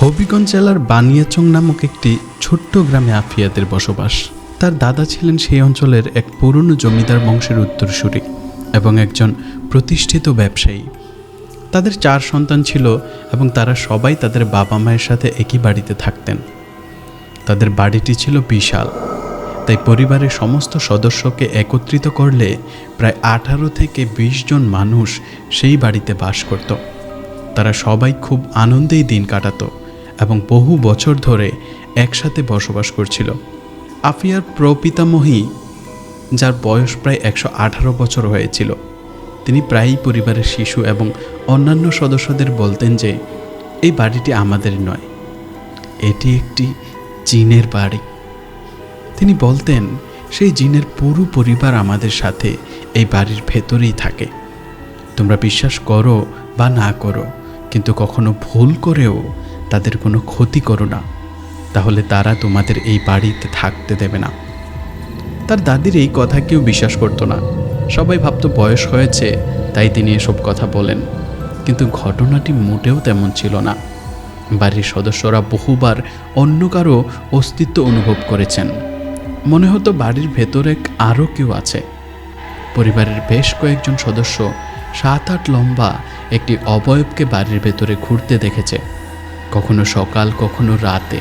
হবিগঞ্জ জেলার বানিয়াচং নামক একটি ছোট্ট গ্রামে আফিয়াদের বসবাস। তার দাদা ছিলেন সেই অঞ্চলের এক পুরনো জমিদার বংশের উত্তরসূরি এবং একজন প্রতিষ্ঠিত ব্যবসায়ী। তাদের 4 সন্তান ছিল এবং তারা সবাই তাদের বাবা মায়ের সাথে একই বাড়িতে থাকতেন। তাদের বাড়িটি ছিল বিশাল, তাই পরিবারের সমস্ত সদস্যকে একত্রিত করলে প্রায় 18 থেকে 20 জন মানুষ সেই বাড়িতে বাস করত। তারা সবাই খুব আনন্দেই দিন কাটাতো এবং বহু বছর ধরে একসাথে বসবাস করছিল। আফিয়ার প্রপিতামহী, যার বয়স প্রায় 118 বছর হয়েছিল, তিনি প্রায়ই পরিবারের শিশু এবং অন্যান্য সদস্যদের বলতেন যে এই বাড়িটি আমাদের নয়, এটি একটি জিনের বাড়ি। তিনি বলতেন সেই জিনের পুরো পরিবার আমাদের সাথে এই বাড়ির ভেতরেই থাকে। তোমরা বিশ্বাস করো বা না করো, কিন্তু কখনো ভুল করেও তাদের কোনো ক্ষতি করো না, তাহলে তারা তোমাদের এই বাড়িতে থাকতে দেবে না। তার দাদির এই কথা কেউ বিশ্বাস করতো না। সবাই ভাবতো বয়স হয়েছে তাই তিনি এসব কথা বলেন, কিন্তু ঘটনাটি মোটেও তেমন ছিল না। বাড়ির সদস্যরা বহুবার অন্য কারো অস্তিত্ব অনুভব করেছেন। মনে হতো বাড়ির ভেতরে আরও কেউ আছে। পরিবারের বেশ কয়েকজন সদস্য 7-8 লম্বা একটি অবয়বকে বাড়ির ভেতরে ঘুরতে দেখেছে, কখনো সকাল কখনো রাতে।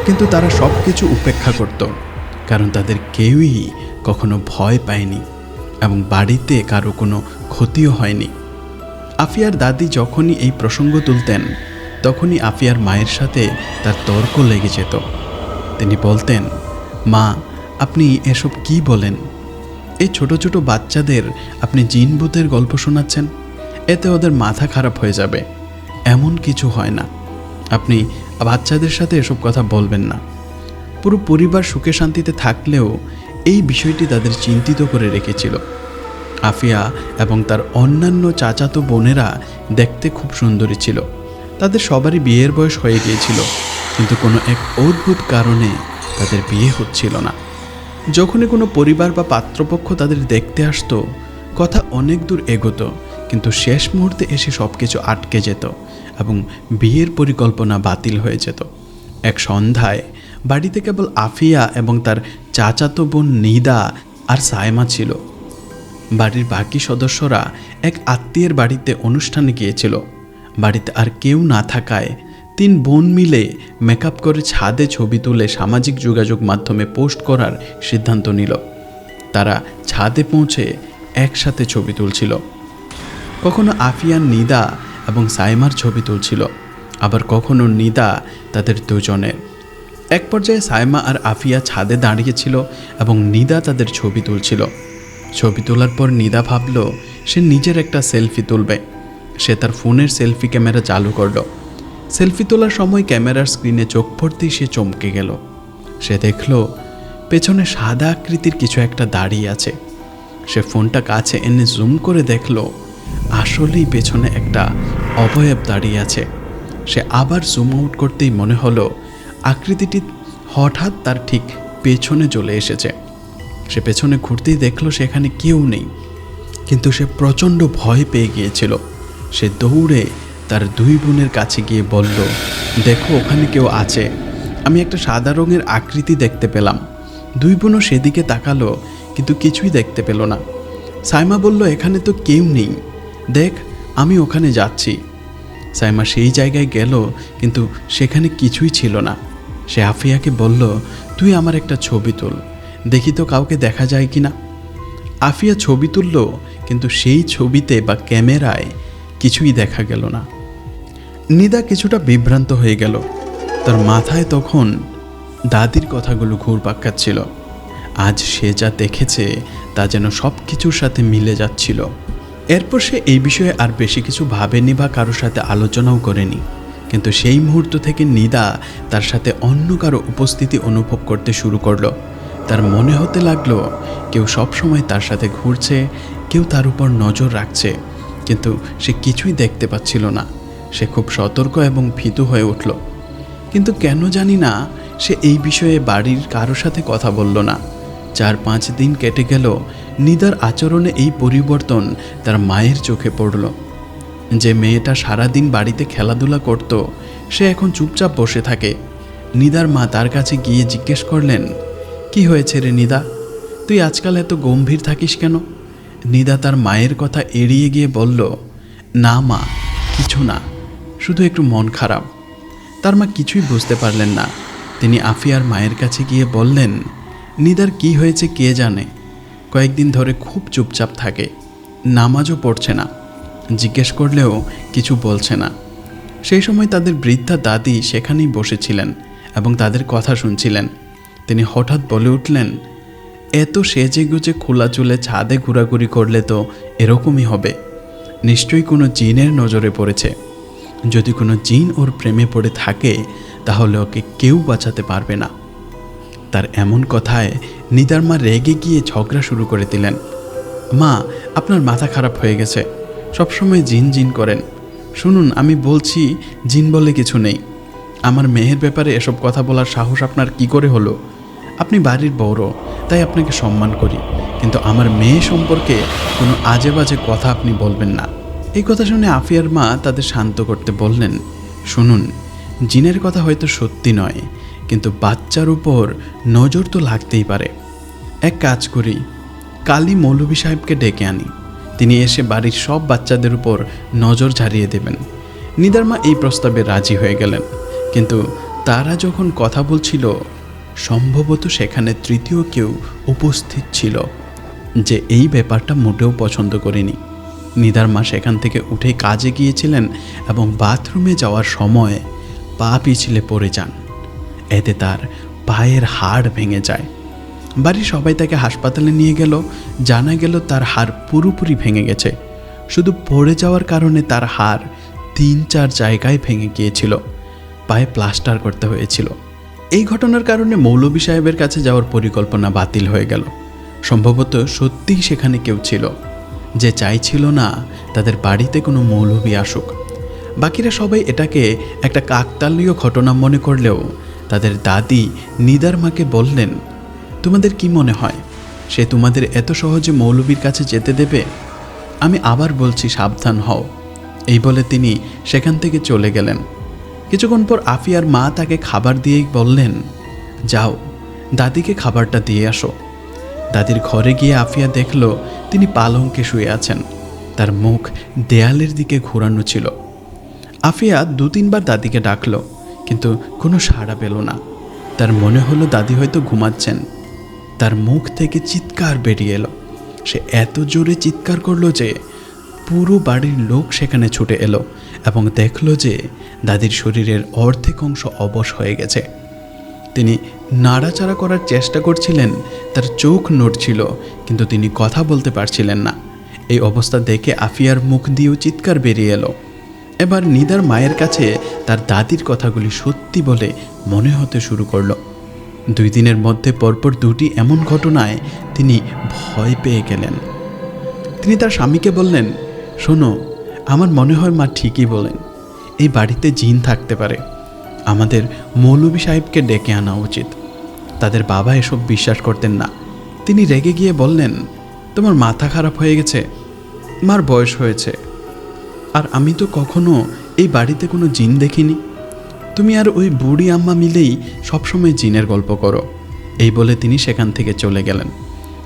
কিন্তু তারা সব কিছু উপেক্ষা করত, কারণ তাদের কেউই কখনো ভয় পায়নি এবং বাড়িতে কারো কোনো ক্ষতিও হয়নি। আফিয়ার দাদি যখনই এই প্রসঙ্গ তুলতেন, তখনই আফিয়ার মায়ের সাথে তার তর্ক লেগে যেত। তিনি বলতেন, মা, আপনি এসব কি বলেন? এই ছোট ছোট বাচ্চাদের আপনি জিন ভূতের গল্প শোনাচ্ছেন, এতে ওদের মাথা খারাপ হয়ে যাবে। এমন কিছু হয় না, আপনি বাচ্চাদের সাথে এসব কথা বলবেন না। পুরো পরিবার সুখে শান্তিতে থাকলেও এই বিষয়টি তাদের চিন্তিত করে রেখেছিল। আফিয়া এবং তার অন্যান্য চাচাতো বোনেরা দেখতে খুব সুন্দরী ছিল। তাদের সবারই বিয়ের বয়স হয়ে গিয়েছিল, কিন্তু কোনো এক অদ্ভুত কারণে তাদের বিয়ে হচ্ছিল না। যখনই কোনো পরিবার বা পাত্রপক্ষ তাদের দেখতে আসতো, কথা অনেক দূর এগোতো, কিন্তু শেষ মুহূর্তে এসে সব কিছু আটকে যেত এবং বিয়ের পরিকল্পনা বাতিল হয়ে যেত। এক সন্ধ্যায় বাড়িতে কেবল আফিয়া এবং তার চাচাতো বোন নিদা আর সায়মা ছিল। বাড়ির বাকি সদস্যরা এক আত্মীয়ের বাড়িতে অনুষ্ঠানে গিয়েছিল। বাড়িতে আর কেউ না থাকায় 3 বোন মিলে মেকআপ করে ছাদে ছবি তুলে সামাজিক যোগাযোগ মাধ্যমে পোস্ট করার সিদ্ধান্ত নিল। তারা ছাদে পৌঁছে একসাথে ছবি তুলছিল। কখনো আফিয়া নিদা এবং সাইমার ছবি তুলছিল, আবার কখনো নিদা তাদের দুজনের। এক পর্যায়ে সাইমা আর আফিয়া ছাদে দাঁড়িয়েছিল এবং নিদা তাদের ছবি তুলছিল। ছবি তোলার পর নিদা ভাবল সে নিজের একটা সেলফি তুলবে। সে তার ফোনের সেলফি ক্যামেরা চালু করল। সেলফি তোলার সময় ক্যামেরার স্ক্রিনে চোখ পড়তেই সে চমকে গেল। সে দেখল পেছনে সাদা আকৃতির কিছু একটা দাঁড়িয়ে আছে। সে ফোনটা কাছে এনে জুম করে দেখল আসলেই পেছনে একটা অবয়ব দাঁড়িয়ে আছে। সে আবার জুম আউট করতেই মনে হলো আকৃতিটি হঠাৎ তার ঠিক পেছনে চলে এসেছে। সে পেছনে ঘুরতেই দেখল সেখানে কেউ নেই, কিন্তু সে প্রচণ্ড ভয় পেয়ে গিয়েছিল। সে দৌড়ে তার 2 বোনের কাছে গিয়ে বলল, দেখো ওখানে কেউ আছে, আমি একটা সাদা রঙের আকৃতি দেখতে পেলাম। 2 বোনও সেদিকে তাকালো, কিন্তু কিছুই দেখতে পেল না। সাইমা বলল, এখানে তো কেউ নেই, দেখ আমি ওখানে যাচ্ছি। সাইমা সেই জায়গায় গেল, কিন্তু সেখানে কিছুই ছিল না। সে আফিয়াকে বলল, তুই আমার একটা ছবি তুল, দেখি তো কাউকে দেখা যায় কিনা। আফিয়া ছবি তুলল, কিন্তু সেই ছবিতে বা ক্যামেরায় কিছুই দেখা গেল না। নিদা কিছুটা বিভ্রান্ত হয়ে গেল। তার মাথায় তখন দাদির কথাগুলো ঘুরপাক খাচ্ছিল। আজ সে যা দেখেছে তা যেন সব কিছুর সাথে মিলে যাচ্ছিল। এরপর সে এই বিষয়ে আর বেশি কিছু ভাবেনি বা কারোর সাথে আলোচনাও করেনি, কিন্তু সেই মুহূর্ত থেকে নিদা তার সাথে অন্য কারো উপস্থিতি অনুভব করতে শুরু করলো। তার মনে হতে লাগলো কেউ সবসময় তার সাথে ঘুরছে, কেউ তার উপর নজর রাখছে, কিন্তু সে কিছুই দেখতে পাচ্ছিল না। সে খুব সতর্ক এবং ভীতু হয়ে উঠল, কিন্তু কেন জানি না সে এই বিষয়ে বাড়ির কারোর সাথে কথা বলল না। 4-5 দিন কেটে গেল। নিদার আচরণে এই পরিবর্তন তার মায়ের চোখে পড়ল। যে মেয়েটা সারাদিন বাড়িতে খেলাধুলা করত, সে এখন চুপচাপ বসে থাকে। নিদার মা তার কাছে গিয়ে জিজ্ঞেস করলেন, কি হয়েছে রে নিদা, তুই আজকাল এত গম্ভীর থাকিস কেন? নিদা তার মায়ের কথা এড়িয়ে গিয়ে বলল, না মা, কিছু না, শুধু একটু মন খারাপ। তার মা কিছুই বুঝতে পারলেন না। তিনি আফিয়ার মায়ের কাছে গিয়ে বললেন, নিদার কি হয়েছে কে জানে, কয়েকদিন ধরে খুব চুপচাপ থাকে, নামাজও পড়ছে না, জিজ্ঞেস করলেও কিছু বলছে না। সেই সময় তাদের বৃদ্ধা দাদি সেখানেই বসেছিলেন এবং তাদের কথা শুনছিলেন। তিনি হঠাৎ বলে উঠলেন, এত সেজে গুজে খোলা চুলে ছাদে ঘোরাঘুরি করলে তো এরকমই হবে, নিশ্চয়ই কোনো জিনের নজরে পড়েছে। যদি কোনো জিন ওর প্রেমে পড়ে থাকে তাহলে ওকে কেউ বাঁচাতে পারবে না। তার এমন কথায় নিদার মা রেগে গিয়ে ঝগড়া শুরু করে দিলেন। মা, আপনার মাথা খারাপ হয়ে গেছে, সবসময় জিন জিন করেন। শুনুন, আমি বলছি জিন বলে কিছু নেই। আমার মেয়ের ব্যাপারে এসব কথা বলার সাহস আপনার কি করে হলো? আপনি বাড়ির বড়, তাই আপনাকে সম্মান করি, কিন্তু আমার মেয়ে সম্পর্কে কোনো আজে বাজে কথা আপনি বলবেন না। এই কথা শুনে আফিয়ার মা তাদের শান্ত করতে বললেন, শুনুন, জিনের কথা হয়তো সত্যি নয়, কিন্তু বাচ্চার উপর নজর তো লাগতেই পারে। এক কাজ করি, কালই মৌলভী সাহেবকে ডেকে আনি, তিনি এসে বাড়ির সব বাচ্চাদের উপর নজর ঝাড়িয়ে দেবেন। নিদার মা এই প্রস্তাবে রাজি হয়ে গেলেন, কিন্তু তারা যখন কথা বলছিল সম্ভবত সেখানে তৃতীয় কেউ উপস্থিত ছিল যে এই ব্যাপারটা মোটেও পছন্দ করেনি। নিদার মা সেখান থেকে উঠে কাজে গিয়েছিলেন এবং বাথরুমে যাওয়ার সময় পা পিছলে পড়ে যান। এতে তার পায়ের হাড় ভেঙে যায়। বাড়ির সবাই তাকে হাসপাতালে নিয়ে গেল। জানা গেল তার হাড় পুরোপুরি ভেঙে গেছে। শুধু পড়ে যাওয়ার কারণে তার হাড় 3-4 জায়গায় ভেঙে গিয়েছিল, পায়ে প্লাস্টার করতে হয়েছিল। এই ঘটনার কারণে মৌলভী সাহেবের কাছে যাওয়ার পরিকল্পনা বাতিল হয়ে গেল। সম্ভবত সত্যিই সেখানে কেউ ছিল যে চাইছিল না তাদের বাড়িতে কোনো মৌলভী আসুক। বাকিরা সবাই এটাকে একটা কাকতালীয় ঘটনা মনে করলেও তাদের দাদি নিদার মাকে বললেন, তোমাদের কি মনে হয় সে তোমাদের এত সহজে মৌলভীর কাছে যেতে দেবে? আমি আবার বলছি, সাবধান হও। এই বলে তিনি সেখান থেকে চলে গেলেন। কিছুক্ষণ পর আফিয়ার মা তাকে খাবার দিয়েই বললেন, যাও দাদিকে খাবারটা দিয়ে আসো। দাদির ঘরে গিয়ে আফিয়া দেখল তিনি পালঙ্কে শুয়ে আছেন, তার মুখ দেয়ালের দিকে ঘোরানো ছিল। আফিয়া 2-3 বার দাদিকে ডাকল, কিন্তু কোনো সাড়া পেল না। তার মনে হলো দাদি হয়তো ঘুমাচ্ছেন। তার মুখ থেকে চিৎকার বেরিয়ে এলো। সে এত জোরে চিৎকার করলো যে পুরো বাড়ির লোক সেখানে ছুটে এলো এবং দেখল যে দাদির শরীরের অর্ধেক অংশ অবশ হয়ে গেছে। তিনি নাড়াচাড়া করার চেষ্টা করছিলেন, তার চোখ নড়ছিল, কিন্তু তিনি কথা বলতে পারছিলেন না। এই অবস্থা দেখে আফিয়ার মুখ দিয়েও চিৎকার বেরিয়ে এলো। এবার নিদার মায়ের কাছে তার দাদির কথাগুলি সত্যি বলে মনে হতে শুরু করলো। 2 দিনের মধ্যে পরপর 2টি এমন ঘটনায় তিনি ভয় পেয়ে গেলেন। তিনি তার স্বামীকে বললেন, শোনো, আমার মনে হয় মা ঠিকই বলেন, এই বাড়িতে জিন থাকতে পারে, আমাদের মৌলভী সাহেবকে ডেকে আনা উচিত। তাদের বাবা এসব বিশ্বাস করতেন না। তিনি রেগে গিয়ে বললেন, তোমার মাথা খারাপ হয়ে গেছে, মার বয়স হয়েছে, আর আমি তো কখনো এই বাড়িতে কোনো জিন দেখিনি। তুমি আর ওই বুড়ি আম্মা মিলেই সবসময় জিনের গল্প করো। এই বলে তিনি সেখান থেকে চলে গেলেন।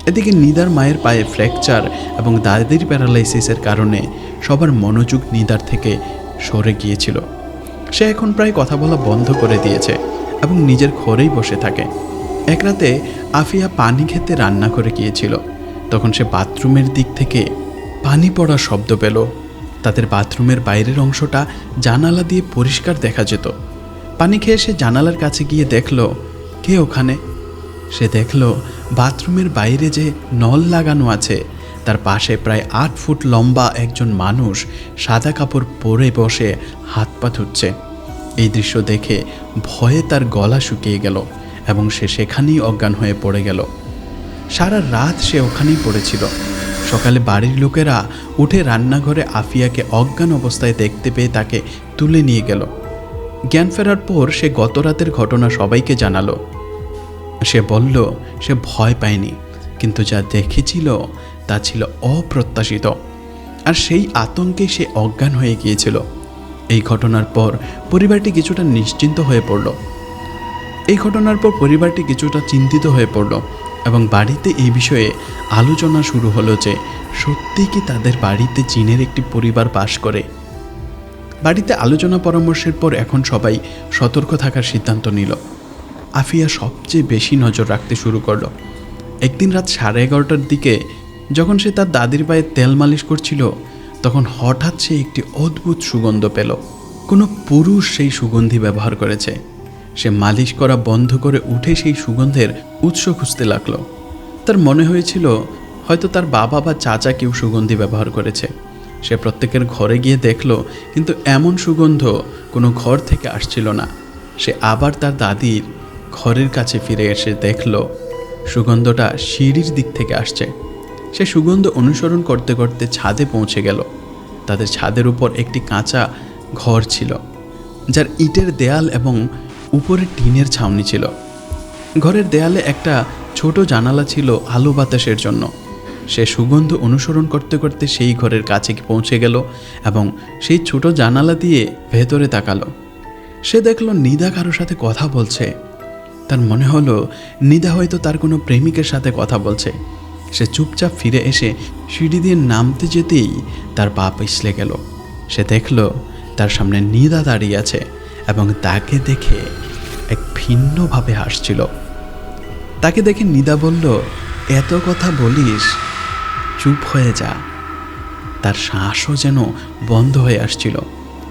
এদিকে নিদার মায়ের পায়ে ফ্র্যাকচার এবং দাদির প্যারালাইসিসের কারণে সবার মনোযোগ নিদার থেকে সরে গিয়েছিল। সে এখন প্রায় কথা বলা বন্ধ করে দিয়েছে এবং নিজের ঘরেই বসে থাকে। এক রাতে আফিয়া পানি খেতে রান্না করে গিয়েছিল। তখন সে বাথরুমের দিক থেকে পানি পড়ার শব্দ পেল। তাদের বাথরুমের বাইরের অংশটা জানালা দিয়ে পরিষ্কার দেখা যেত। পানি খেয়ে সে জানালার কাছে গিয়ে দেখল কে ওখানে। সে দেখল বাথরুমের বাইরে যে নল লাগানো আছে তার পাশে প্রায় 8 ফুট লম্বা একজন মানুষ সাদা কাপড় পরে বসে হাত পা ধুচ্ছে। এই দৃশ্য দেখে ভয়ে তার গলা শুকিয়ে গেল এবং সে সেখানেই অজ্ঞান হয়ে পড়ে গেল। সারা রাত সে ওখানেই পড়েছিল। সকালে বাড়ির লোকেরা উঠে রান্নাঘরে আফিয়াকে অজ্ঞান অবস্থায় দেখতে পেয়ে তাকে তুলে নিয়ে গেল। জ্ঞান ফেরার পর সে গত রাতের ঘটনা সবাইকে জানালো। সে বলল সে ভয় পায়নি, কিন্তু যা দেখেছিল তা ছিল অপ্রত্যাশিত, আর সেই আতঙ্কে সে অজ্ঞান হয়ে গিয়েছিল। এই ঘটনার পর পরিবারটি কিছুটা নিশ্চিন্ত হয়ে পড়ল। এই ঘটনার পর পরিবারটি কিছুটা চিন্তিত হয়ে পড়ল এবং বাড়িতে এই বিষয়ে আলোচনা শুরু হলো যে সত্যিই কি তাদের বাড়িতে জিনের একটি পরিবার বাস করে। বাড়িতে আলোচনা পরামর্শের পর এখন সবাই সতর্ক থাকার সিদ্ধান্ত নিল। আফিয়া সবচেয়ে বেশি নজর রাখতে শুরু করলো। একদিন রাত 11:30টার দিকে যখন সে তার দাদির পায়ে তেল মালিশ করছিল, তখন হঠাৎ সে একটি অদ্ভুত সুগন্ধ পেল। কোনো পুরুষ সেই সুগন্ধি ব্যবহার করেছে। সে মালিশ করা বন্ধ করে উঠে সেই সুগন্ধের উৎস খুঁজতে লাগলো। তার মনে হয়েছিল হয়তো তার বাবা বা চাচা কেউ সুগন্ধি ব্যবহার করেছে। সে প্রত্যেকের ঘরে গিয়ে দেখল, কিন্তু এমন সুগন্ধ কোনো ঘর থেকে আসছিল না। সে আবার তার দাদির ঘরের কাছে ফিরে এসে দেখল সুগন্ধটা সিঁড়ির দিক থেকে আসছে। সে সুগন্ধ অনুসরণ করতে করতে ছাদে পৌঁছে গেল। তাদের ছাদের উপর একটি কাঁচা ঘর ছিল, যার ইটের দেয়াল এবং উপরে টিনের ছাউনি ছিল। ঘরের দেয়ালে একটা ছোট জানালা ছিল আলো বাতাসের জন্য। সে সুগন্ধ অনুসরণ করতে করতে সেই ঘরের কাছে পৌঁছে গেল এবং সেই ছোট জানালা দিয়ে ভেতরে তাকালো। সে দেখল নিদা কারোর সাথে কথা বলছে। তার মনে হলো নিদা হয়তো তার কোনো প্রেমিকের সাথে কথা বলছে। সে চুপচাপ ফিরে এসে সিঁড়ি দিয়ে নামতে যেতেই তার পা পিছলে গেল। সে দেখল তার সামনে নিদা দাঁড়িয়ে আছে এবং তাকে দেখে এক ভিন্নভাবে হাসছিল। তাকে দেখে নিদা বলল, এত কথা বলিস, চুপ হয়ে যা। তার শ্বাসও যেন বন্ধ হয়ে আসছিল।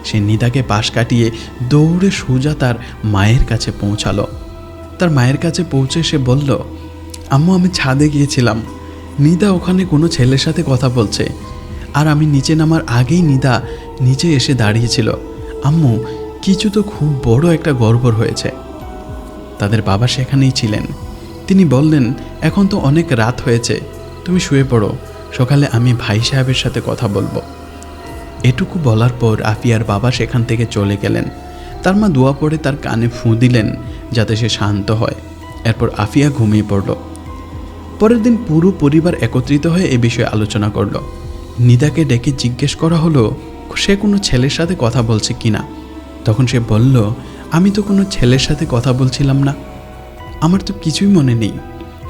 সে নিদাকে পাশ কাটিয়ে দৌড়ে সোজা তার মায়ের কাছে পৌঁছালো। তার মায়ের কাছে পৌঁছে সে বলল, আম্মু, আমি ছাদে গিয়েছিলাম। নিদা ওখানে কোনো ছেলের সাথে কথা বলছে, আর আমি নিচে নামার আগেই নিদা নিচে এসে দাঁড়িয়েছিল। আম্মু, কিছু তো খুব বড় একটা গড়বড় হয়েছে। তাদের বাবা সেখানেই ছিলেন। তিনি বললেন, এখন তো অনেক রাত হয়েছে, তুমি শুয়ে পড়ো, সকালে আমি ভাই সাহেবের সাথে কথা বলবো। এটুকু বলার পর আফিয়ার বাবা সেখান থেকে চলে গেলেন। তার মা দোয়া পড়ে তার কানে ফুঁ দিলেন যাতে সে শান্ত হয়। এরপর আফিয়া ঘুমিয়ে পড়ল। পরের দিন পুরো পরিবার একত্রিত হয়ে এ বিষয়ে আলোচনা করল। নিদাকে ডেকে জিজ্ঞেস করা হলো সে কোনো ছেলের সাথে কথা বলছে কিনা। তখন সে বলল, আমি তো কোনো ছেলের সাথে কথা বলছিলাম না। আমার তো কিছুই মনে নেই।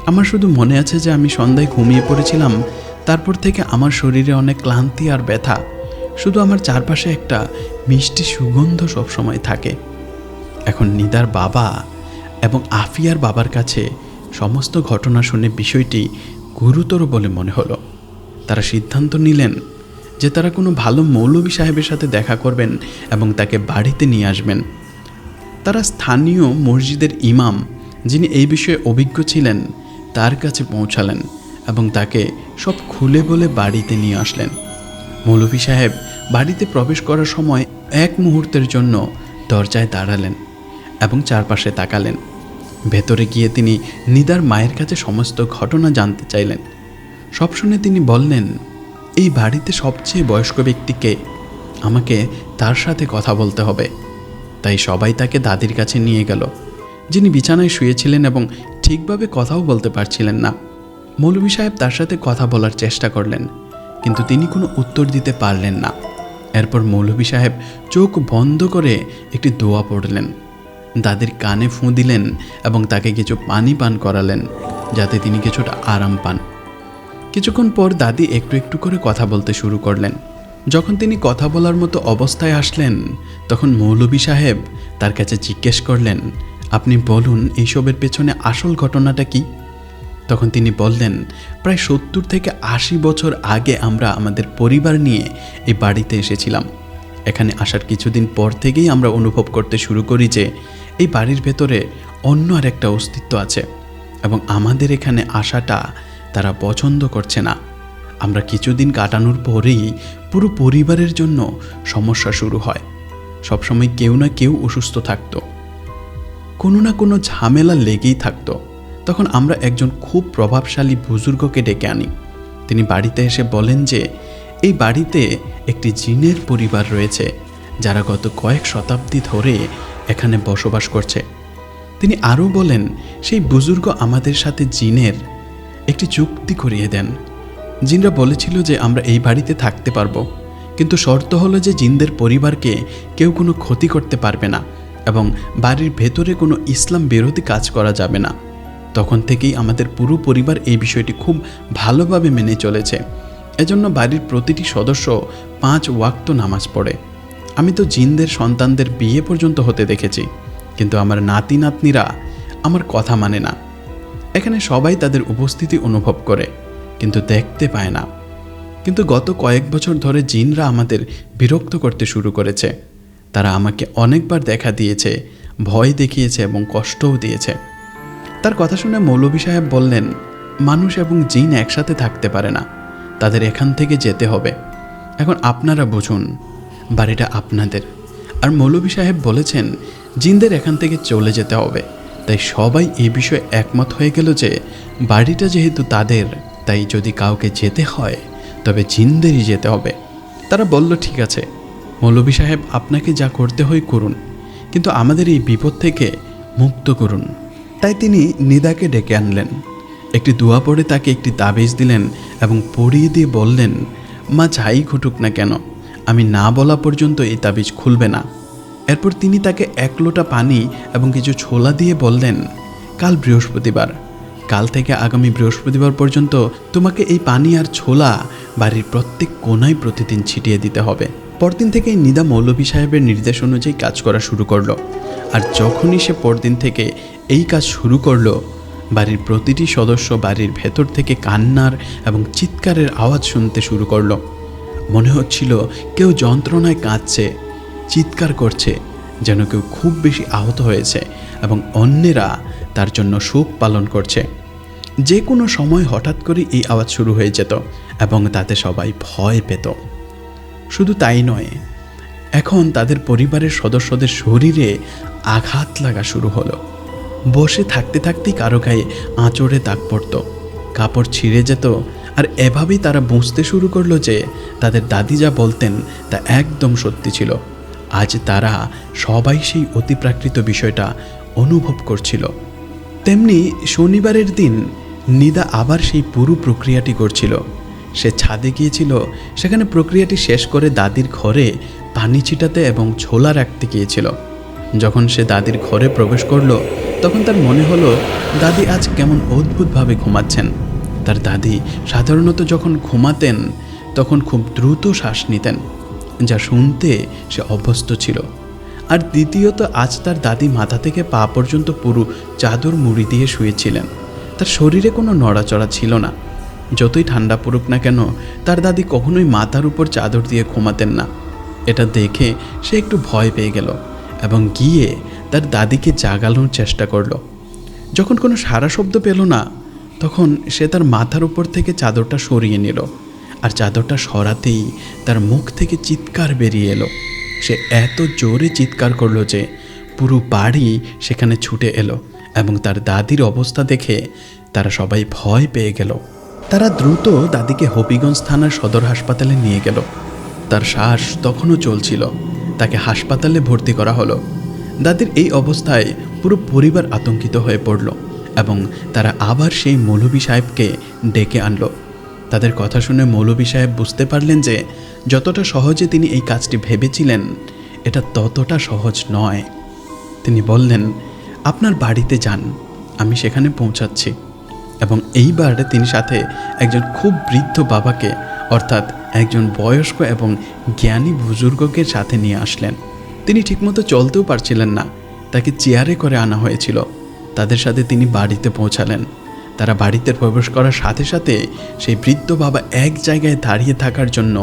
আমার শুধু মনে আছে যে আমি সন্ধ্যায় ঘুমিয়ে পড়েছিলাম। তারপর থেকে আমার শরীরে অনেক ক্লান্তি আর ব্যথা। শুধু আমার চারপাশে একটা মিষ্টি সুগন্ধ সবসময় থাকে। এখন নিদার বাবা এবং আফিয়ার বাবার কাছে সমস্ত ঘটনা শুনে বিষয়টি গুরুতর বলে মনে হলো। তারা সিদ্ধান্ত নিলেন যে তারা কোনো ভালো মৌলভী সাহেবের সাথে দেখা করবেন এবং তাকে বাড়িতে নিয়ে আসবেন। তারা স্থানীয় মসজিদের ইমাম, যিনি এই বিষয়ে অভিজ্ঞ ছিলেন, তার কাছে পৌঁছালেন এবং তাকে সব খুলে বলে বাড়িতে নিয়ে আসলেন। মৌলভী সাহেব বাড়িতে প্রবেশ করার সময় এক মুহূর্তের জন্য দরজায় দাঁড়ালেন এবং চারপাশে তাকালেন। ভেতরে গিয়ে তিনি নিদার মায়ের কাছে সমস্ত ঘটনা জানতে চাইলেন। সব শুনে তিনি বললেন, এই বাড়িতে সবচেয়ে বয়স্ক ব্যক্তিকে, আমাকে তার সাথে কথা বলতে হবে। তাই সবাই তাকে দাদির কাছে নিয়ে গেল, যিনি বিছানায় শুয়েছিলেন এবং ঠিকভাবে কথাও বলতে পারছিলেন না। মৌলভী সাহেব তার সাথে কথা বলার চেষ্টা করলেন, কিন্তু তিনি কোনো উত্তর দিতে পারলেন না। এরপর মৌলভী সাহেব চোখ বন্ধ করে একটি দোয়া পড়লেন, দাদির কানে ফুঁ দিলেন এবং তাকে কিছু পানি পান করালেন যাতে তিনি কিছুটা আরাম পান। কিছুক্ষণ পর দাদি একটু একটু করে কথা বলতে শুরু করলেন। যখন তিনি কথা বলার মতো অবস্থায় আসলেন, তখন মৌলভী সাহেব তার কাছে জিজ্ঞেস করলেন, আপনি বলুন এইসবের পেছনে আসল ঘটনাটা কি? তখন তিনি বললেন, প্রায় 70 থেকে 80 বছর আগে আমরা আমাদের পরিবার নিয়ে এই বাড়িতে এসেছিলাম। এখানে আসার কিছুদিন পর থেকেই আমরা অনুভব করতে শুরু করি যে এই বাড়ির ভেতরে অন্য আর একটা অস্তিত্ব আছে এবং আমাদের এখানে আসাটা তারা পছন্দ করছে না। আমরা কিছুদিন কাটানোর পরেই পুরো পরিবারের জন্য সমস্যা শুরু হয়। সবসময় কেউ না কেউ অসুস্থ থাকতো, কোনো না কোনো ঝামেলা লেগেই থাকতো। তখন আমরা একজন খুব প্রভাবশালী বুজুর্গকে ডেকে আনি। তিনি বাড়িতে এসে বলেন যে এই বাড়িতে একটি জিনের পরিবার রয়েছে, যারা গত কয়েক শতাব্দী ধরে এখানে বসবাস করছে। তিনি আরও বলেন, সেই বুজুর্গ আমাদের সাথে জিনের একটি চুক্তি করিয়ে দেন। জিনরা বলেছিল যে আমরা এই বাড়িতে থাকতে পারবো, কিন্তু শর্ত হলো যে জিনদের পরিবারকে কেউ কোনো ক্ষতি করতে পারবে না এবং বাড়ির ভেতরে কোনো ইসলাম বিরোধী কাজ করা যাবে না। তখন থেকেই আমাদের পুরো পরিবার এই বিষয়টি খুব ভালোভাবে মেনে চলেছে। এজন্য বাড়ির প্রতিটি সদস্য 5 ওয়াক্ত নামাজ পড়ে। আমি তো জিনদের সন্তানদের বিয়ে পর্যন্ত হতে দেখেছি, কিন্তু আমার নাতি নাতনিরা আমার কথা মানে না। এখানে সবাই তাদের উপস্থিতি অনুভব করে কিন্তু দেখতে পায় না। কিন্তু গত কয়েক বছর ধরে জিনরা আমাদের বিরক্ত করতে শুরু করেছে। তারা আমাকে অনেকবার দেখা দিয়েছে, ভয় দেখিয়েছে এবং কষ্টও দিয়েছে। তার কথা শুনে মৌলভী সাহেব বললেন, মানুষ এবং জিন একসাথে থাকতে পারে না, তাদের এখান থেকে যেতে হবে। এখন আপনারা বুঝুন, বাড়িটা আপনাদের। আর মৌলভী সাহেব বলেছেন জিনদের এখান থেকে চলে যেতে হবে। তাই সবাই এই বিষয়ে একমত হয়ে গেল যে বাড়িটা যেহেতু তাদের, তাই যদি কাউকে যেতে হয় তবে জিনদেরই যেতে হবে। তারা বলল, ঠিক আছে মৌলভী সাহেব, আপনাকে যা করতে হয় করুন, কিন্তু আমাদের এই বিপদ থেকে মুক্ত করুন। তাই তিনি নিদাকে ডেকে আনলেন, একটি দোয়া পড়ে তাকে একটি তাবিজ দিলেন এবং পরিয়ে দিয়ে বললেন, মা যাই ঘটুক না কেন, আমি না বলা পর্যন্ত এই তাবিজ খুলবে না। এরপর তিনি তাকে 1 লোটা পানি এবং কিছু ছোলা দিয়ে বললেন, কাল বৃহস্পতিবার, কাল থেকে আগামী বৃহস্পতিবার পর্যন্ত তোমাকে এই পানি আর ছোলা বাড়ির প্রত্যেক কোণায় প্রতিদিন ছিটিয়ে দিতে হবে। পরদিন থেকেই নিদা মৌলভী সাহেবের নির্দেশ অনুযায়ী কাজ করা শুরু করলো। আর যখনই সে পরদিন থেকে এই কাজ শুরু করলো, বাড়ির প্রতিটি সদস্য বাড়ির ভেতর থেকে কান্নার এবং চিৎকারের আওয়াজ শুনতে শুরু করলো। মনে হচ্ছিল কেউ যন্ত্রণায় কাঁদছে, চিৎকার করছে, যেন কেউ খুব বেশি আহত হয়েছে এবং অন্যেরা তার জন্য শোক পালন করছে। যে কোনো সময় হঠাৎ করে এই আওয়াজ শুরু হয়ে যেত এবং তাতে সবাই ভয় পেত। শুধু তাই নয়, এখন তাদের পরিবারের সদস্যদের শরীরে আঘাত লাগা শুরু হলো। বসে থাকতে থাকতেই কারো গায়ে আঁচড়ে দাগ পড়ত, কাপড় ছিঁড়ে যেত। আর এভাবেই তারা বুঝতে শুরু করলো যে তাদের দাদি যা বলতেন তা একদম সত্যি ছিল। আজ তারা সবাই সেই অতিপ্রাকৃত বিষয়টা অনুভব করছিল। তেমনি শনিবারের দিন নিদা আবার সেই পুরো প্রক্রিয়াটি করছিল। সে ছাদে গিয়েছিল, সেখানে প্রক্রিয়াটি শেষ করে দাদির ঘরে পানি ছিটাতে এবং ছোলা রাখতে গিয়েছিল। যখন সে দাদির ঘরে প্রবেশ করলো, তখন তার মনে হলো দাদি আজ কেমন অদ্ভুতভাবে ঘুমাচ্ছেন। তার দাদি সাধারণত যখন ঘুমাতেন তখন খুব দ্রুত শ্বাস নিতেন, যা শুনতে সে অভ্যস্ত ছিল। আর দ্বিতীয়ত, আজ তার দাদি মাথা থেকে পা পর্যন্ত পুরো চাদর মুড়ি দিয়ে শুয়েছিলেন। তার শরীরে কোনো নড়াচড়া ছিল না। যতই ঠান্ডা পড়ুক না কেন, তার দাদি কখনোই মাথার উপর চাদর দিয়ে ঘুমাতেন না। এটা দেখে সে একটু ভয় পেয়ে গেল এবং গিয়ে তার দাদিকে জাগানোর চেষ্টা করলো। যখন কোনো সাড়া শব্দ পেল না, তখন সে তার মাথার উপর থেকে চাদরটা সরিয়ে নিল। আর চাদরটা সরাতেই তার মুখ থেকে চিৎকার বেরিয়ে এলো। সে এত জোরে চিৎকার করলো যে পুরো বাড়ি সেখানে ছুটে এলো এবং তার দাদির অবস্থা দেখে তারা সবাই ভয় পেয়ে গেল। তারা দ্রুত দাদিকে হবিগঞ্জ থানার সদর হাসপাতালে নিয়ে গেল। তার শ্বাস তখনও চলছিল। তাকে হাসপাতালে ভর্তি করা হলো। দাদির এই অবস্থায় পুরো পরিবার আতঙ্কিত হয়ে পড়ল এবং তারা আবার সেই মৌলভী সাহেবকে ডেকে আনলো। তাদের কথা শুনে মৌলভী সাহেব বুঝতে পারলেন যে যতটা সহজে তিনি এই কাজটি ভেবেছিলেন, এটা ততটা সহজ নয়। তিনি বললেন, আপনার বাড়িতে যান, আমি সেখানে পৌঁছাচ্ছি। এবং এইবার তিনি সাথে একজন খুব বৃদ্ধ বাবাকে, অর্থাৎ একজন বয়স্ক এবং জ্ঞানী বুজুর্গকে সাথে নিয়ে আসলেন। তিনি ঠিকমতো চলতেও পারছিলেন না, তাকে চেয়ারে করে আনা হয়েছিল। তাদের সাথে তিনি বাড়িতে পৌঁছালেন। তারা বাড়িতে প্রবেশ করার সাথে সাথে সেই বৃদ্ধ বাবা এক জায়গায় দাঁড়িয়ে থাকার জন্য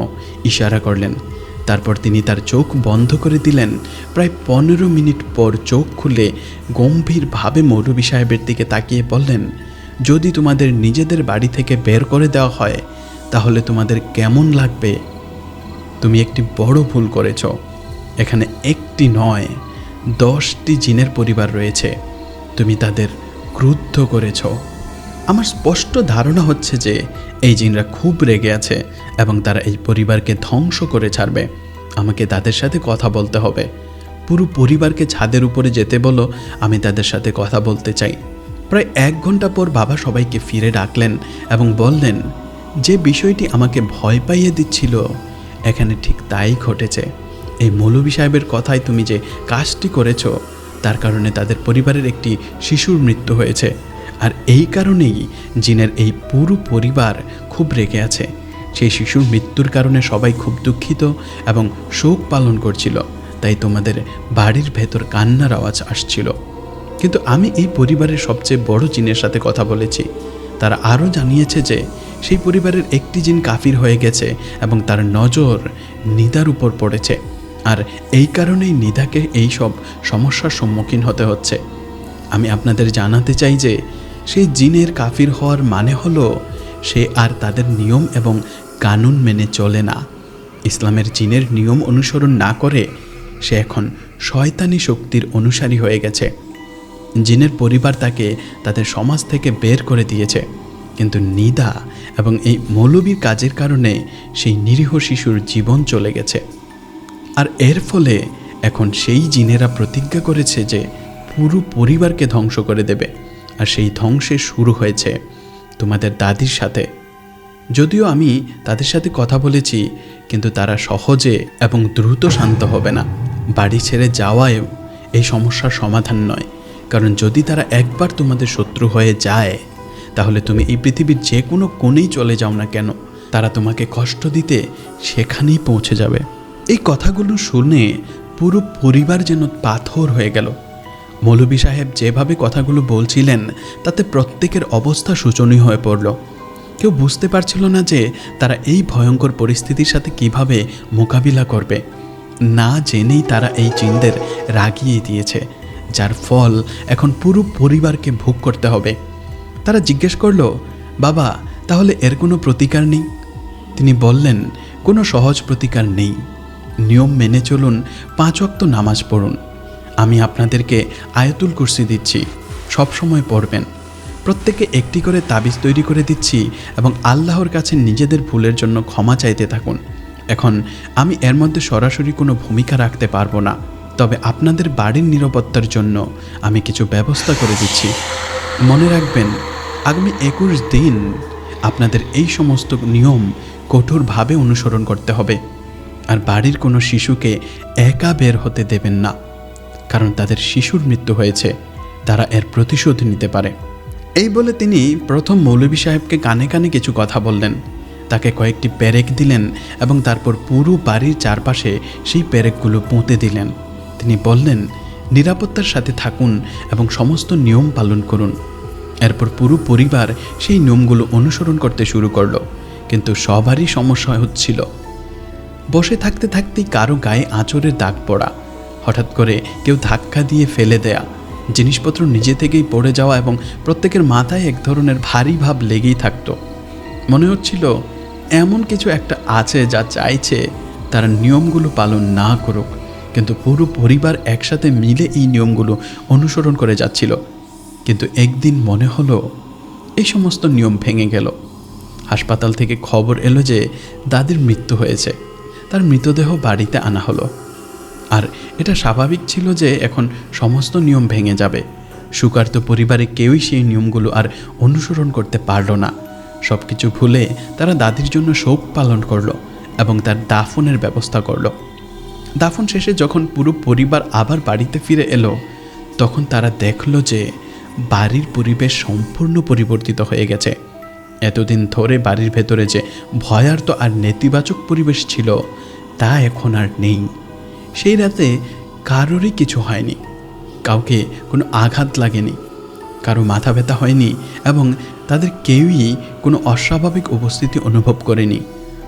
ইশারা করলেন। তারপর তিনি তার চোখ বন্ধ করে দিলেন। প্রায় 15 মিনিট পর চোখ খুলে গম্ভীরভাবে মৌলভী সাহেবের দিকে তাকিয়ে বললেন, যদি তোমাদের নিজেদের বাড়ি থেকে বের করে দেওয়া হয় তাহলে তোমাদের কেমন লাগবে? তুমি একটি বড় ভুল করেছ। এখানে একটি নয়, 10টি জিনের পরিবার রয়েছে। তুমি তাদের ক্রুদ্ধ করেছ। আমার স্পষ্ট ধারণা হচ্ছে যে এই জিনরা খুব রেগে আছে এবং তারা এই পরিবারকে ধ্বংস করে ছাড়বে। আমাকে তাদের সাথে কথা বলতে হবে। পুরো পরিবারকে ছাদের উপরে যেতে বলো, আমি তাদের সাথে কথা বলতে চাই। প্রায় 1 ঘন্টা পর বাবা সবাইকে ফিরে ডাকলেন এবং বললেন, যে বিষয়টি আমাকে ভয় পাইয়ে দিচ্ছিল এখানে ঠিক তাই ঘটেছে। এই মৌলভী সাহেবের কথায় তুমি যে কাজটি করেছ, তার কারণে তাদের পরিবারের একটি শিশুর মৃত্যু হয়েছে। আর এই কারণেই জিনের এই পুরো পরিবার খুব রেগে আছে। সেই শিশুর মৃত্যুর কারণে সবাই খুব দুঃখিত এবং শোক পালন করছিল, তাই তোমাদের বাড়ির ভেতর কান্নার আওয়াজ আসছিল। কিন্তু আমি এই পরিবারের সবচেয়ে বড় জিনের সাথে কথা বলেছি। তারা আরও জানিয়েছে যে সেই পরিবারের একটি জিন কাফির হয়ে গেছে এবং তার নজর নিদার উপর পড়েছে, আর এই কারণেই নিদাকে এই সব সমস্যার সম্মুখীন হতে হচ্ছে। আমি আপনাদের জানাতে চাই যে সেই জিনের কাফির হওয়ার মানে হলো সে আর তাদের নিয়ম এবং কানুন মেনে চলে না। ইসলামের জিনের নিয়ম অনুসরণ না করে সে এখন শয়তানি শক্তির অনুসারী হয়ে গেছে। জিনের পরিবার তাকে তাদের সমাজ থেকে বের করে দিয়েছে, কিন্তু নিদা এবং এই মৌলবীর কাজের কারণে সেই নিরীহ শিশুর জীবন চলে গেছে। আর এর ফলে এখন সেই জিনেরা প্রতিজ্ঞা করেছে যে পুরো পরিবারকে ধ্বংস করে দেবে। আর সেই ধ্বংসের শুরু হয়েছে তোমাদের দাদির সাথে। যদিও আমি তাদের সাথে কথা বলেছি, কিন্তু তারা সহজে এবং দ্রুত শান্ত হবে না। বাড়ি ছেড়ে যাওয়ায়ও এই সমস্যার সমাধান নয়, কারণ যদি তারা একবার তোমাদের শত্রু হয়ে যায়, তাহলে তুমি এই পৃথিবীর যে কোনো কোণেই চলে যাও না কেন, তারা তোমাকে কষ্ট দিতে সেখানেই পৌঁছে যাবে। এই কথাগুলো শুনে পুরো পরিবার যেন পাথর হয়ে গেল। মৌলভী সাহেব যেভাবে কথাগুলো বলছিলেন, তাতে প্রত্যেকের অবস্থা শোচনীয় হয়ে পড়ল। কেউ বুঝতে পারছিল না যে তারা এই ভয়ঙ্কর পরিস্থিতির সাথে কিভাবে মোকাবিলা করবে। না জেনেই তারা এই জিনদের রাগিয়ে দিয়েছে, যার ফল এখন পুরো পরিবারকে ভোগ করতে হবে। তারা জিজ্ঞেস করল, বাবা, তাহলে এর কোনো প্রতিকার নেই? তিনি বললেন, কোনো সহজ প্রতিকার নেই। নিয়ম মেনে চলুন, 5 ওয়াক্ত নামাজ পড়ুন। আমি আপনাদেরকে আয়াতুল কুরসি দিচ্ছি, সব সময় পড়বেন। প্রত্যেকে একটি করে তাবিজ তৈরি করে দিচ্ছি এবং আল্লাহর কাছে নিজেদের ভুলের জন্য ক্ষমা চাইতে থাকুন। এখন আমি এর মধ্যে সরাসরি কোনো ভূমিকা রাখতে পারবো না, তবে আপনাদের বাড়ির নিরাপত্তার জন্য আমি কিছু ব্যবস্থা করে দিচ্ছি। মনে রাখবেন, আগামী 21 দিন আপনাদের এই সমস্ত নিয়ম কঠোরভাবে অনুসরণ করতে হবে। আর বাড়ির কোনো শিশুকে একা বের হতে দেবেন না, কারণ তাদের শিশুর মৃত্যু হয়েছে, তারা এর প্রতিশোধ নিতে পারে। এই বলে তিনি প্রথম মৌলভী সাহেবকে কানে কানে কিছু কথা বললেন, তাকে কয়েকটি পেরেক দিলেন এবং তারপর পুরো বাড়ির চারপাশে সেই পেরেকগুলো পুঁতে দিলেন। তিনি বললেন, নিরাপত্তার সাথে থাকুন এবং সমস্ত নিয়ম পালন করুন। এরপর পুরো পরিবার সেই নিয়মগুলো অনুসরণ করতে শুরু করলো, কিন্তু সবারই সমস্যা হচ্ছিল। বসে থাকতে থাকতেই কারো গায়ে আঁচড়ের দাগ পড়া, হঠাৎ করে কেউ ধাক্কা দিয়ে ফেলে দেয়া, জিনিসপত্র নিজে থেকেই পড়ে যাওয়া এবং প্রত্যেকের মাথায় এক ধরনের ভারী ভাব লেগেই থাকতো। মনে হচ্ছিল এমন কিছু একটা আছে যা চাইছে তারা নিয়মগুলো পালন না করুক, কিন্তু পুরো পরিবার একসাথে মিলে এই নিয়মগুলো অনুসরণ করে যাচ্ছিল। কিন্তু একদিন মনে হলো এই সমস্ত নিয়ম ভেঙে গেল। হাসপাতাল থেকে খবর এলো যে দাদির মৃত্যু হয়েছে। তার মৃতদেহ বাড়িতে আনা হলো। আর এটা স্বাভাবিক ছিল যে এখন সমস্ত নিয়ম ভেঙে যাবে। সুকার্ত পরিবারে কেউই সেই নিয়মগুলো আর অনুসরণ করতে পারল না। সব কিছু ভুলে তারা দাদির জন্য শোক পালন করলো এবং তার দাফনের ব্যবস্থা করলো। দাফন শেষে যখন পুরো পরিবার আবার বাড়িতে ফিরে এলো, তখন তারা দেখল যে বাড়ির পরিবেশ সম্পূর্ণ পরিবর্তিত হয়ে গেছে। এতদিন ধরে বাড়ির ভেতরে যে ভয়ার্ত আর নেতিবাচক পরিবেশ ছিল, তা এখন আর নেই। সেই রাতে কারোরই কিছু হয়নি, কাউকে কোনো আঘাত লাগেনি, কারো মাথা ব্যথা হয়নি এবং তাদের কেউই কোনো অস্বাভাবিক উপস্থিতি অনুভব করেনি।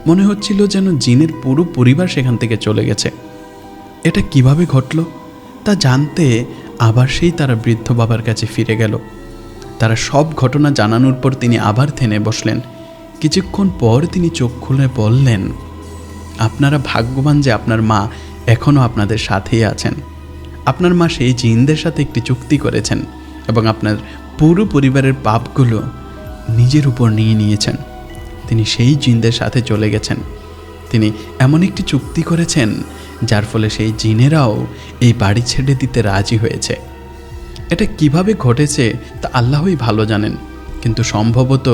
মনে হচ্ছিল যেন জিনের পুরো পরিবার সেখান থেকে চলে গেছে। এটা কিভাবে ঘটল তা জানতে আবার সেই তারা বৃদ্ধ বাবার কাছে ফিরে গেল। তারা সব ঘটনা জানানোর পর তিনি আবার থেমে বসলেন। কিছুক্ষণ পর তিনি চোখ খুলে বললেন, আপনারা ভাগ্যবান যে আপনার মা এখনও আপনাদের সাথেই আছেন। আপনার মা সেই জিনদের সাথে একটি চুক্তি করেছেন এবং আপনার পুরো পরিবারের পাপগুলো নিজের উপর নিয়ে নিয়েছেন। তিনি সেই জিনদের সাথে চলে গেছেন। তিনি এমন একটি চুক্তি করেছেন যার ফলে সেই জিনেরাও এই বাড়ি ছেড়ে দিতে রাজি হয়েছে। এটা কিভাবে ঘটেছে তা আল্লাহই ভালো জানেন, কিন্তু সম্ভবত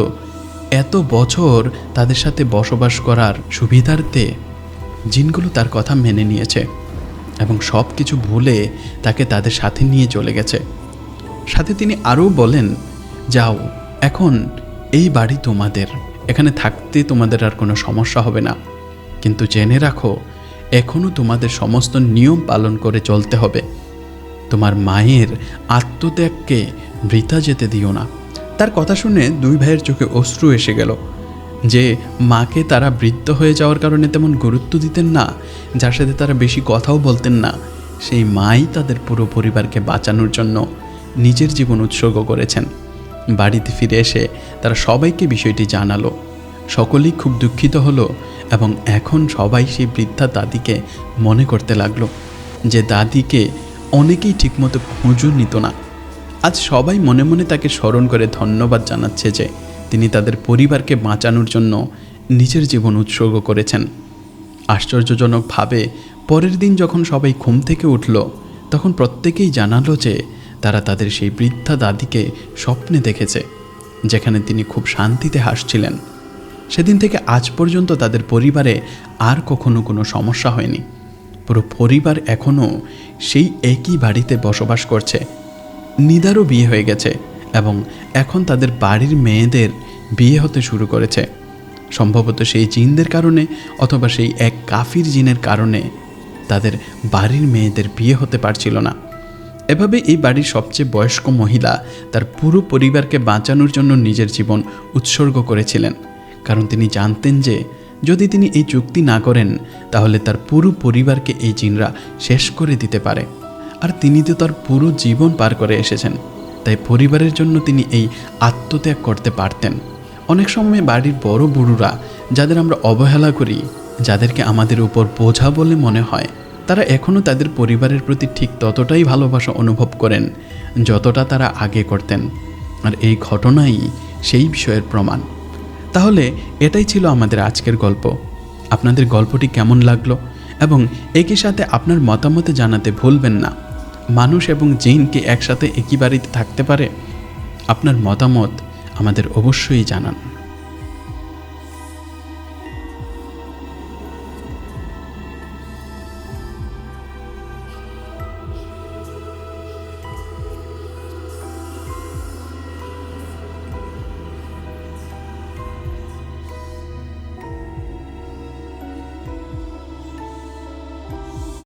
এত বছর তাদের সাথে বসবাস করার সুবিধার্থে জিনগুলো তার কথা মেনে নিয়েছে এবং সব কিছু ভুলে তাকে তাদের সাথে নিয়ে চলে গেছে। সাথে তিনি আরও বলেন, যাও, এখন এই বাড়ি তোমাদের, এখানে থাকতে তোমাদের আর কোনো সমস্যা হবে না, কিন্তু জেনে রাখো এখনও তোমাদের সমস্ত নিয়ম পালন করে চলতে হবে। তোমার মায়ের আত্মত্যাগকে বৃথা যেতে দিও না। তার কথা শুনে দুই ভাইয়ের চোখে অশ্রু এসে গেল। যে মাকে তারা বৃদ্ধ হয়ে যাওয়ার কারণে তেমন গুরুত্ব দিতেন না, যার সাথে তারা বেশি কথাও বলতেন না, সেই মাই তাদের পুরো পরিবারকে বাঁচানোর জন্য নিজের জীবন উৎসর্গ করেছেন। বাড়িতে ফিরে এসে তারা সবাইকে বিষয়টি জানালো। সকলেই খুব দুঃখিত হলো এবং এখন সবাই সেই বৃদ্ধা দাদিকে মনে করতে লাগলো, যে দাদিকে অনেকেই ঠিকমতো খোঁজও নিত না। আজ সবাই মনে মনে তাকে স্মরণ করে ধন্যবাদ জানাচ্ছে যে তিনি তাদের পরিবারকে বাঁচানোর জন্য নিজের জীবন উৎসর্গ করেছেন। আশ্চর্যজনকভাবে পরের দিন যখন সবাই ঘুম থেকে উঠল, তখন প্রত্যেকেই জানালো যে তারা তাদের সেই বৃদ্ধা দাদিকে স্বপ্নে দেখেছে, যেখানে তিনি খুব শান্তিতে হাসছিলেন। সেদিন থেকে আজ পর্যন্ত তাদের পরিবারে আর কখনো কোনো সমস্যা হয়নি। পুরো পরিবার এখনও সেই একই বাড়িতে বসবাস করছে। নিদারও বিয়ে হয়ে গেছে এবং এখন তাদের বাড়ির মেয়েদের বিয়ে হতে শুরু করেছে। সম্ভবত সেই জিনদের কারণে অথবা সেই এক কাফির জিনের কারণে তাদের বাড়ির মেয়েদের বিয়ে হতে পারছিল না। এভাবে এই বাড়ির সবচেয়ে বয়স্ক মহিলা তার পুরো পরিবারকে বাঁচানোর জন্য নিজের জীবন উৎসর্গ করেছিলেন, কারণ তিনি জানতেন যে যদি তিনি এই চুক্তি না করেন তাহলে তার পুরো পরিবারকে এই জিনরা শেষ করে দিতে পারে। আর তিনি তো তার পুরো জীবন পার করে এসেছেন, তাই পরিবারের জন্য তিনি এই আত্মত্যাগ করতে পারতেন। অনেক সময় বাড়ির বড় বুড়োরা, যাদের আমরা অবহেলা করি, যাদেরকে আমাদের উপর বোঝা বলে মনে হয়, তারা এখনও তাদের পরিবারের প্রতি ঠিক ততটাই ভালোবাসা অনুভব করেন যতটা তারা আগে করতেন। আর এই ঘটনাই সেই বিষয়ের প্রমাণ। তাহলে এটাই ছিল আমাদের আজকের গল্প। আপনাদের গল্পটি কেমন লাগলো এবং একই সাথে আপনার মতামত জানাতে ভুলবেন না। মানুষ এবং জিন কি একসাথে একই বাড়িতে থাকতে পারে? আপনার মতামত আমাদের অবশ্যই জানান।